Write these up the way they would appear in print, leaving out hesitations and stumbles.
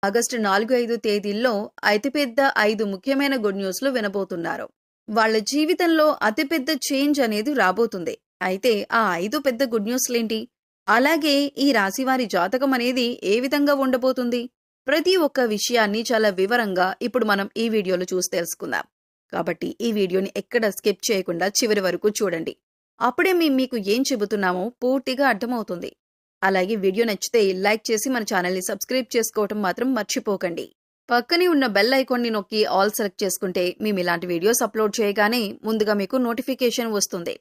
August 4, 5 తేదీల్లో అతిపెద్ద 5 ముఖ్యమైన గుడ్ న్యూస్‌లు వినబోతున్నారు. వాళ్ళ జీవితంలో అతిపెద్ద చేంజ్ అనేది రాబోతుంది. అయితే ఆ 5 పెద్ద గుడ్ న్యూస్‌లేంటి? అలాగే ఈ రాశివారి జాతకం అనేది ఏ విధంగా ఉండబోతుంది? ప్రతి ఒక్క విషయాన్ని చాలా వివరంగా ఇప్పుడు మనం ఈ వీడియోలో చూసి తెలుసుకుందాం. కాబట్టి ఈ వీడియోని ఎక్కడ స్కిప్ చేయకుండా చివరి వరకు చూడండి. అప్పుడే మీకు ఏం చెబుతున్నామో పూర్తిగా అర్థమవుతుంది. అలాగే వీడియో నచ్చితే లైక్ చేసి మన ఛానల్ని సబ్స్క్రైబ్ చేసుకోవటం మాత్రం మర్చిపోకండి. పక్కనే ఉన్న బెల్ ఐకాన్ని నొక్కి ఆల్ సెలెక్ట్ చేసుకుంటే మేము ఇలాంటి వీడియోస్ అప్లోడ్ చేయగానే ముందుగా మీకు నోటిఫికేషన్ వస్తుంది.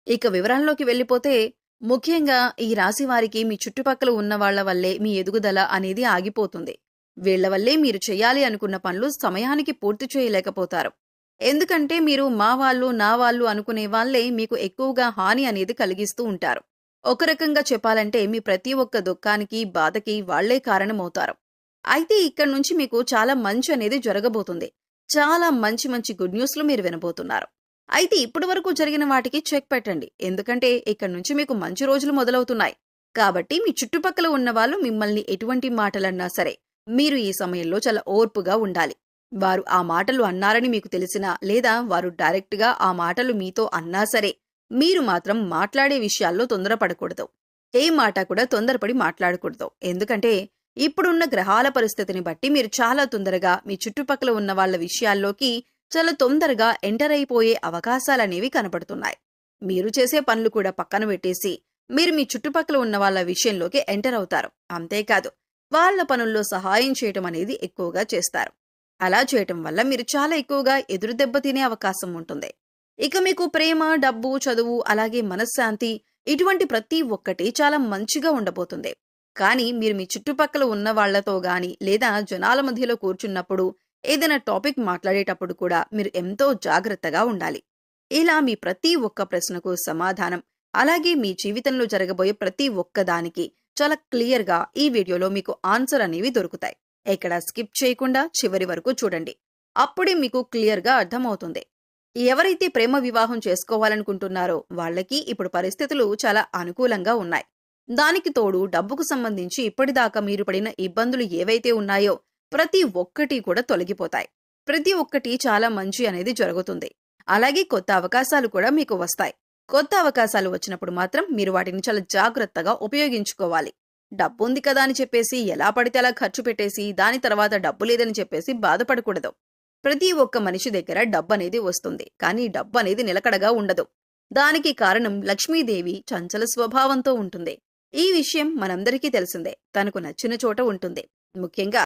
ఇక వివరాల్లోకి వెళ్ళిపోతే, ముఖ్యంగా ఈ రాశి వారికి మీ చుట్టుపక్కల ఉన్న వాళ్ల వల్లే మీ ఎదుగుదల అనేది ఆగిపోతుంది. వీళ్ల వల్లే మీరు చేయాలి అనుకున్న పనులు సమయానికి పూర్తి చేయలేకపోతారు. ఎందుకంటే మీరు మా వాళ్ళు నా వాళ్ళు అనుకునే వాళ్లే మీకు ఎక్కువగా హాని అనేది కలిగిస్తూ ఉంటారు. ఒక రకంగా చెప్పాలంటే మీ ప్రతి ఒక్క దుఃఖానికి బాధకి వాళ్లే కారణమవుతారు. అయితే ఇక్కడ నుంచి మీకు చాలా మంచి అనేది జరగబోతుంది. చాలా మంచి మంచి గుడ్ న్యూస్లు మీరు వినబోతున్నారు. అయితే ఇప్పటి వరకు జరిగిన వాటికి చెక్ పెట్టండి. ఎందుకంటే ఇక్కడ నుంచి మీకు మంచి రోజులు మొదలవుతున్నాయి. కాబట్టి మీ చుట్టుపక్కల ఉన్న వాళ్ళు మిమ్మల్ని ఎటువంటి మాటలన్నా సరే మీరు ఈ సమయంలో చాలా ఓర్పుగా ఉండాలి. వారు ఆ మాటలు అన్నారని మీకు తెలిసినా లేదా వారు డైరెక్ట్గా ఆ మాటలు మీతో అన్నా సరే మీరు మాత్రం మాట్లాడే విషయాల్లో తొందరపడకూడదు. ఏ మాట కూడా తొందరపడి మాట్లాడకూడదు. ఎందుకంటే ఇప్పుడున్న గ్రహాల పరిస్థితిని బట్టి మీరు చాలా తొందరగా మీ చుట్టుపక్కల ఉన్న వాళ్ల విషయాల్లోకి చాలా తొందరగా ఎంటర్ అయిపోయే అవకాశాలనేవి కనపడుతున్నాయి. మీరు చేసే పనులు కూడా పక్కన పెట్టేసి మీరు మీ చుట్టుపక్కల ఉన్న వాళ్ల విషయంలోకి ఎంటర్ అవుతారు. అంతేకాదు వాళ్ల పనుల్లో సహాయం చేయటం అనేది ఎక్కువగా చేస్తారు. అలా చేయటం వల్ల మీరు చాలా ఎక్కువగా ఎదురు దెబ్బ తినే అవకాశం ఉంటుంది. ఇక మీకు ప్రేమ, డబ్బు, చదువు, అలాగే మనశ్శాంతి ఇటువంటి ప్రతి ఒక్కటి చాలా మంచిగా ఉండబోతుంది. కానీ మీరు మీ చుట్టుపక్కల ఉన్న వాళ్లతో గాని లేదా జనాల మధ్యలో కూర్చున్నప్పుడు ఏదైనా టాపిక్ మాట్లాడేటప్పుడు కూడా మీరు ఎంతో జాగ్రత్తగా ఉండాలి. ఇలా మీ ప్రతి ఒక్క ప్రశ్నకు సమాధానం, అలాగే మీ జీవితంలో జరగబోయే ప్రతి ఒక్కదానికి చాలా క్లియర్గా ఈ వీడియోలో మీకు ఆన్సర్ అనేవి దొరుకుతాయి. ఎక్కడ స్కిప్ చేయకుండా చివరి వరకు చూడండి. అప్పుడే మీకు క్లియర్గా అర్థమవుతుంది. ఎవరైతే ప్రేమ వివాహం చేసుకోవాలనుకుంటున్నారో వాళ్ళకి ఇప్పుడు పరిస్థితులు చాలా అనుకూలంగా ఉన్నాయి. దానికి తోడు డబ్బుకు సంబంధించి ఇప్పటిదాకా మీరు పడిన ఇబ్బందులు ఏవైతే ఉన్నాయో ప్రతి ఒక్కటి కూడా తొలగిపోతాయి. ప్రతి ఒక్కటి చాలా మంచి అనేది జరుగుతుంది. అలాగే కొత్త అవకాశాలు కూడా మీకు వస్తాయి. కొత్త అవకాశాలు వచ్చినప్పుడు మాత్రం మీరు వాటిని చాలా జాగ్రత్తగా ఉపయోగించుకోవాలి. డబ్బు ఉంది కదా అని చెప్పేసి ఎలా పడితే అలా ఖర్చు పెట్టేసి దాని తర్వాత డబ్బు లేదని చెప్పేసి బాధపడకూడదు. ప్రతి ఒక్క మనిషి దగ్గర డబ్బు అనేది వస్తుంది. కానీ డబ్బు అనేది నిలకడగా ఉండదు. దానికి కారణం లక్ష్మీదేవి చంచల స్వభావంతో ఉంటుంది. ఈ విషయం మనందరికీ తెలిసిందే. తనకు నచ్చిన చోట ఉంటుంది. ముఖ్యంగా